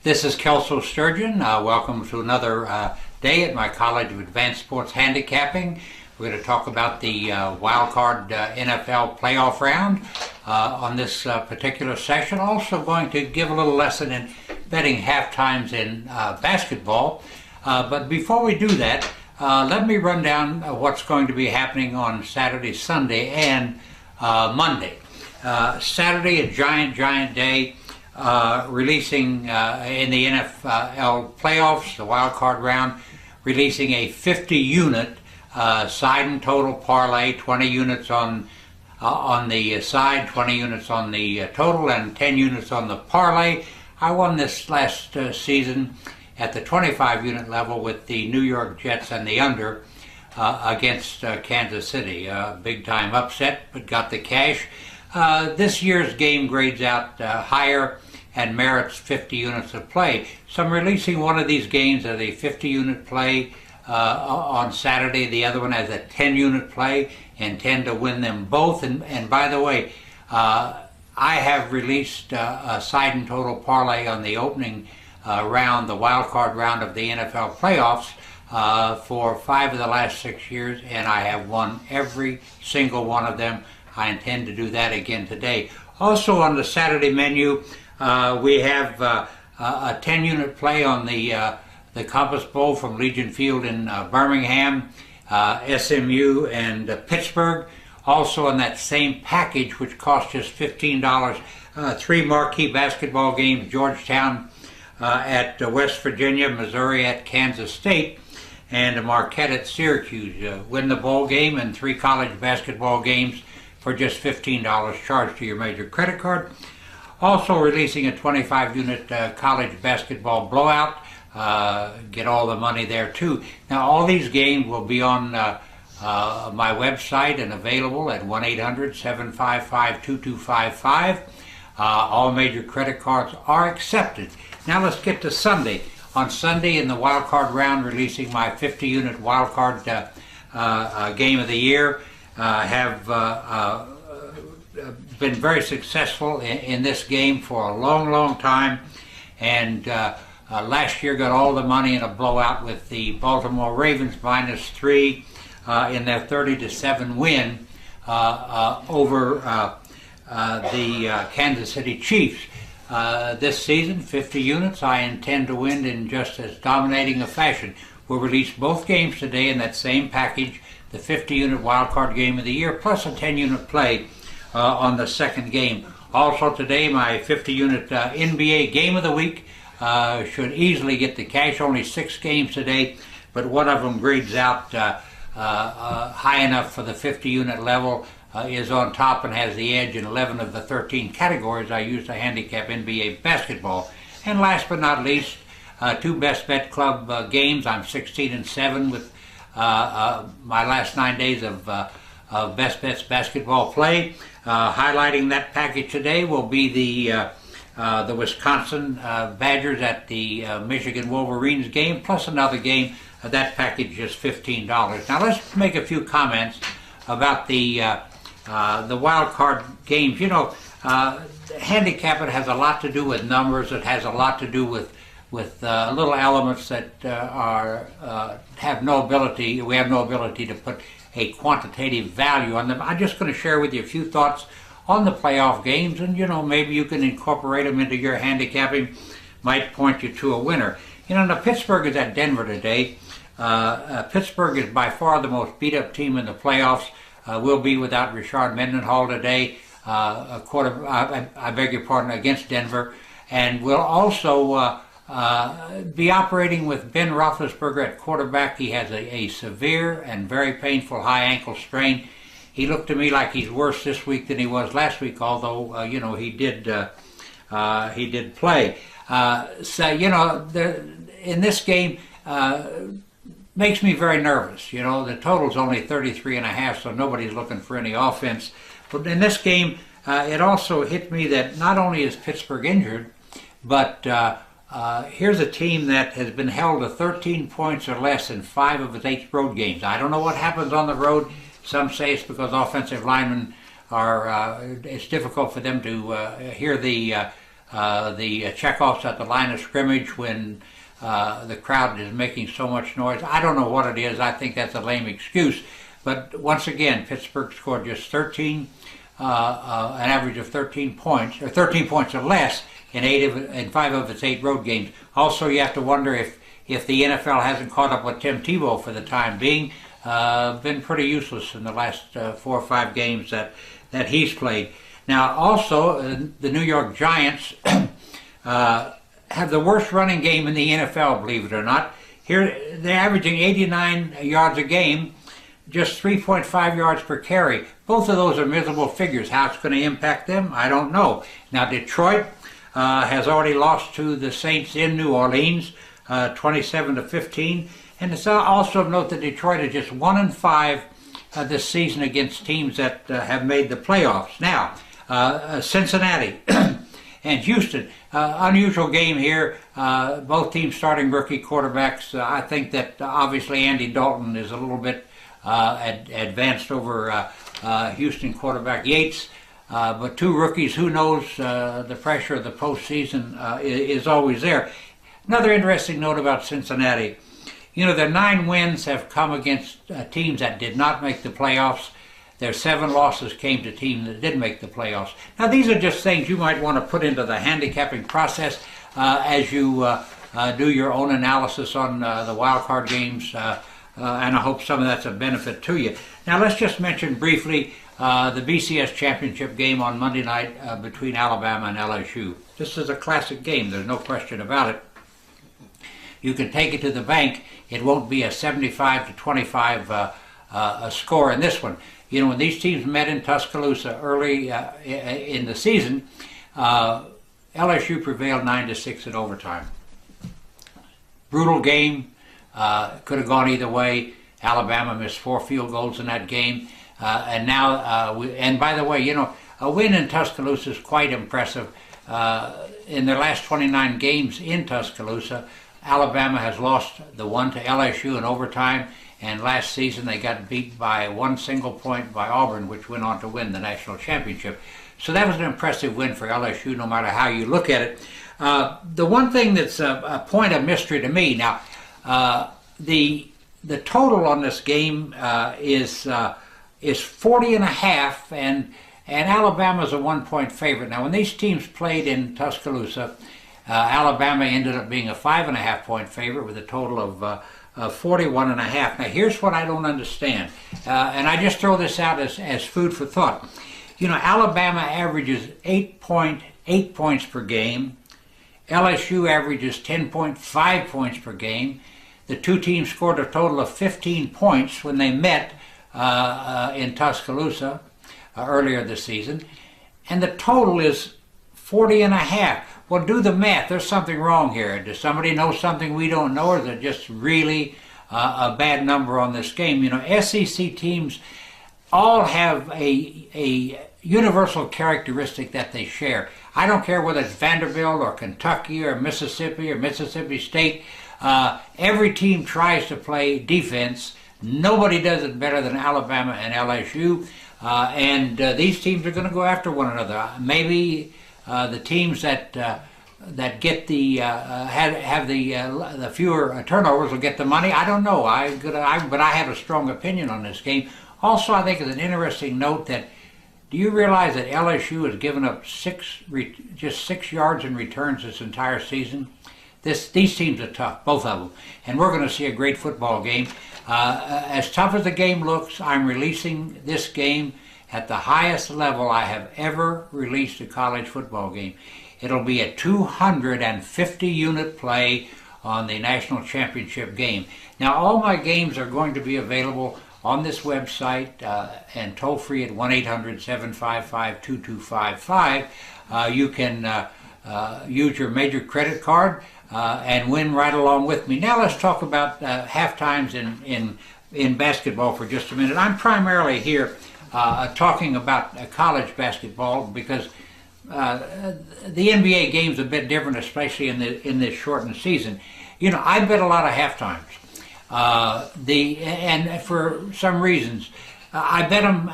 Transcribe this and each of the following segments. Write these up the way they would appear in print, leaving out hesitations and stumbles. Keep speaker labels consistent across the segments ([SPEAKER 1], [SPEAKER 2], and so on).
[SPEAKER 1] This is Kelso Sturgeon. Welcome to another day at my College of Advanced Sports Handicapping. We're going to talk about the wild card NFL playoff round on this particular session. Also going to give a little lesson in betting half times in basketball. But before we do that, let me run down what's going to be happening on Saturday, Sunday, and Monday. Saturday, a giant day. Releasing in the NFL playoffs, the wild card round, releasing a 50-unit side and total parlay, 20 units on the side, 20 units on the total, and 10 units on the parlay. I won this last season at the 25-unit level with the New York Jets and the under against Kansas City. Big-time upset, but got the cash. This year's game grades out higher and merits 50 units of play. So I'm releasing one of these games as a 50-unit play on Saturday, the other one as a 10-unit play, intend to win them both. And by the way, I have released a side and total parlay on the opening round, the wild card round of the NFL playoffs for 5 of the last 6 years, and I have won every single one of them. I intend to do that again today. Also on the Saturday menu, we have a 10-unit play on the Compass Bowl from Legion Field in Birmingham, SMU, and Pittsburgh. Also on that same package, which costs just $15, 3 marquee basketball games, Georgetown at West Virginia, Missouri at Kansas State, and Marquette at Syracuse. Win the bowl game and 3 college basketball games for just $15 charged to your major credit card. Also releasing a 25-unit college basketball blowout. Get all the money there too. Now all these games will be on my website and available at 1-800-755-2255. All major credit cards are accepted. Now let's get to Sunday. On Sunday in the wild card round, releasing my 50-unit wild card game of the year. Have been very successful in this game for a long time, and last year got all the money in a blowout with the Baltimore Ravens -3 in their 30-7 win over the Kansas City Chiefs. This season, 50 units, I intend to win in just as dominating a fashion. We'll release both games today in that same package, the 50-unit wildcard game of the year, plus a 10-unit play on the second game. Also today, my 50-unit NBA game of the week should easily get the cash. Only 6 games today, but one of them grades out high enough for the 50-unit level, is on top and has the edge in 11 of the 13 categories I use to handicap NBA basketball. And last but not least, 2 Best Bet Club games. I'm 16-7 with my last 9 days of Best Bets basketball play. Highlighting that package today will be the Wisconsin Badgers at the Michigan Wolverines game, plus another game. That package is $15. Now let's make a few comments about the wild card games. You know, handicapping has a lot to do with numbers. It has a lot to do with little elements that have no ability. We have no ability to put a quantitative value on them. I'm just going to share with you a few thoughts on the playoff games, and maybe you can incorporate them into your handicapping. Might point you to a winner. Now Pittsburgh is at Denver today. Pittsburgh is by far the most beat-up team in the playoffs. Will be without Richard Mendenhall today. I beg your pardon, against Denver, and will also be operating with Ben Roethlisberger at quarterback. He has a severe and very painful high ankle strain. He looked to me like he's worse this week than he was last week, although he did play. In this game makes me very nervous. The total's only 33.5, so nobody's looking for any offense. But in this game, it also hit me that not only is Pittsburgh injured, but here's a team that has been held to 13 points or less in 5 of its 8 road games. I don't know what happens on the road. Some say it's because offensive linemen are, it's difficult for them to hear the the checkoffs at the line of scrimmage when the crowd is making so much noise. I don't know what it is. I think that's a lame excuse. But once again, Pittsburgh scored just an average of 13 points, or 13 points or less in 5 of its 8 road games. Also, you have to wonder if the NFL hasn't caught up with Tim Tebow for the time being. Been pretty useless in the last 4 or 5 games that he's played. Now, also, the New York Giants have the worst running game in the NFL, believe it or not. Here, they're averaging 89 yards a game, just 3.5 yards per carry. Both of those are miserable figures. How it's going to impact them, I don't know. Now, Detroit has already lost to the Saints in New Orleans, 27-15. And it's also of note that Detroit is just 1-5 this season against teams that have made the playoffs. Now, Cincinnati and Houston, unusual game here. Both teams starting rookie quarterbacks. I think that obviously Andy Dalton is a little bit advanced over Houston quarterback Yates. But 2 rookies, who knows, the pressure of the postseason is always there. Another interesting note about Cincinnati, their 9 wins have come against teams that did not make the playoffs. Their 7 losses came to teams that did make the playoffs. Now, these are just things you might want to put into the handicapping process as you do your own analysis on the wild card games, and I hope some of that's a benefit to you. Now, let's just mention briefly the BCS championship game on Monday night between Alabama and LSU. This is a classic game. There's no question about it. You can take it to the bank. It won't be a 75-25 score in this one. When these teams met in Tuscaloosa early in the season, LSU prevailed 9-6 in overtime. Brutal game. Could have gone either way. Alabama missed 4 field goals in that game. And now, and by the way, a win in Tuscaloosa is quite impressive. In their last 29 games in Tuscaloosa, Alabama has lost the one to LSU in overtime, and last season they got beat by 1 single point by Auburn, which went on to win the national championship. So that was an impressive win for LSU, no matter how you look at it. The one thing that's a point of mystery to me, now, the total on this game is 40.5, and Alabama's a 1-point favorite. Now, when these teams played in Tuscaloosa, Alabama ended up being a 5.5-point favorite with a total of 41.5. Now, here's what I don't understand, and I just throw this out as food for thought. Alabama averages 8.8 points per game. LSU averages 10.5 points per game. The 2 teams scored a total of 15 points when they met in Tuscaloosa earlier this season, and the total is 40.5. Well, do the math. There's something wrong here. Does somebody know something we don't know, or is it just really a bad number on this game? SEC teams all have a universal characteristic that they share. I don't care whether it's Vanderbilt or Kentucky or Mississippi State. Every team tries to play defense. Nobody does it better than Alabama and LSU. And these teams are going to go after one another. Maybe the teams that get have the fewer turnovers will get the money. I don't know. But I have a strong opinion on this game. Also, I think it's an interesting note that, do you realize that LSU has given up just 6 yards in returns this entire season? These teams are tough, both of them, and we're going to see a great football game. As tough as the game looks, I'm releasing this game at the highest level I have ever released a college football game. It'll be a 250-unit play on the national championship game. Now, all my games are going to be available on this website and toll-free at 1-800-755-2255. You can use your major credit card and win right along with me. Now let's talk about half-times in basketball for just a minute. I'm primarily here talking about college basketball because the NBA game's a bit different, especially in this shortened season. I bet a lot of half-times. And for some reasons, I bet them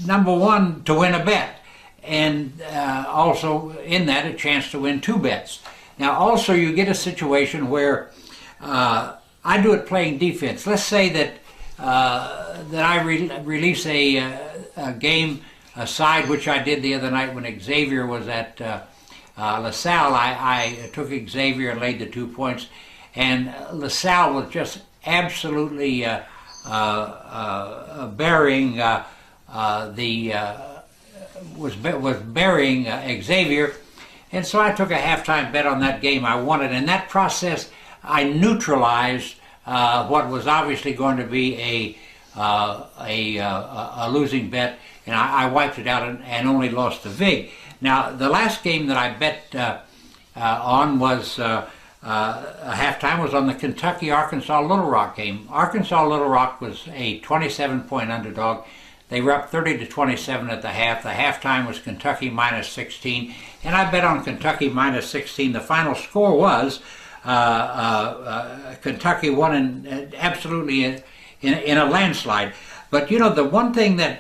[SPEAKER 1] number one to win a bet, and also in that a chance to win 2 bets. Now also you get a situation where I do it playing defense. Let's say that I release a game aside, which I did the other night when Xavier was at LaSalle. I took Xavier and laid the 2 points, and LaSalle was just absolutely burying was burying Xavier, and so I took a halftime bet on that game. I won it. In that process, I neutralized what was obviously going to be a losing bet, and I wiped it out and only lost the vig. Now, the last game that I bet on was a halftime was on the Kentucky-Arkansas Little Rock game. Arkansas Little Rock was a 27-point underdog. They were up 30-27 at the half. The halftime was Kentucky minus 16, and I bet on Kentucky minus 16. The final score was Kentucky won absolutely in a landslide. But you know, the one thing that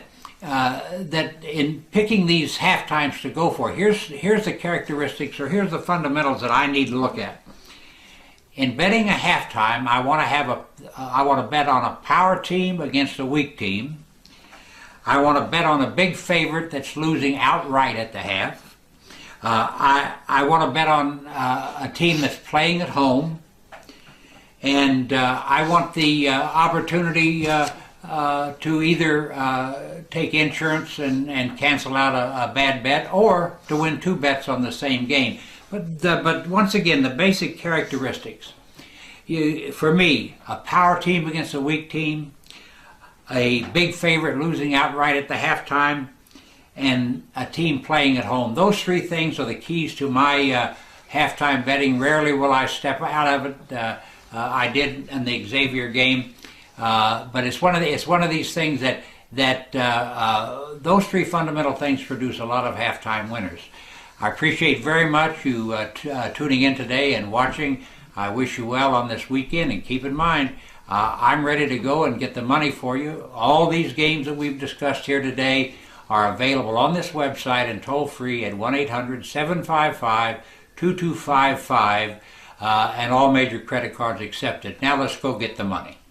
[SPEAKER 1] in picking these halftimes to go for, here's the characteristics, or here's the fundamentals that I need to look at. In betting a halftime, I want to bet on a power team against a weak team. I want to bet on a big favorite that's losing outright at the half. I want to bet on a team that's playing at home, and I want the opportunity to either take insurance and cancel out a bad bet, or to win 2 bets on the same game. But once again, the basic characteristics. For me, a power team against a weak team, a big favorite losing outright at the halftime, and a team playing at home. Those 3 things are the keys to my halftime betting. Rarely will I step out of it. I did in the Xavier game, but it's one of these things that those 3 fundamental things produce a lot of halftime winners. I appreciate very much you tuning in today and watching. I wish you well on this weekend, and keep in mind, I'm ready to go and get the money for you. All these games that we've discussed here today are available on this website and toll free at 1-800-755-2255, and all major credit cards accepted. Now let's go get the money.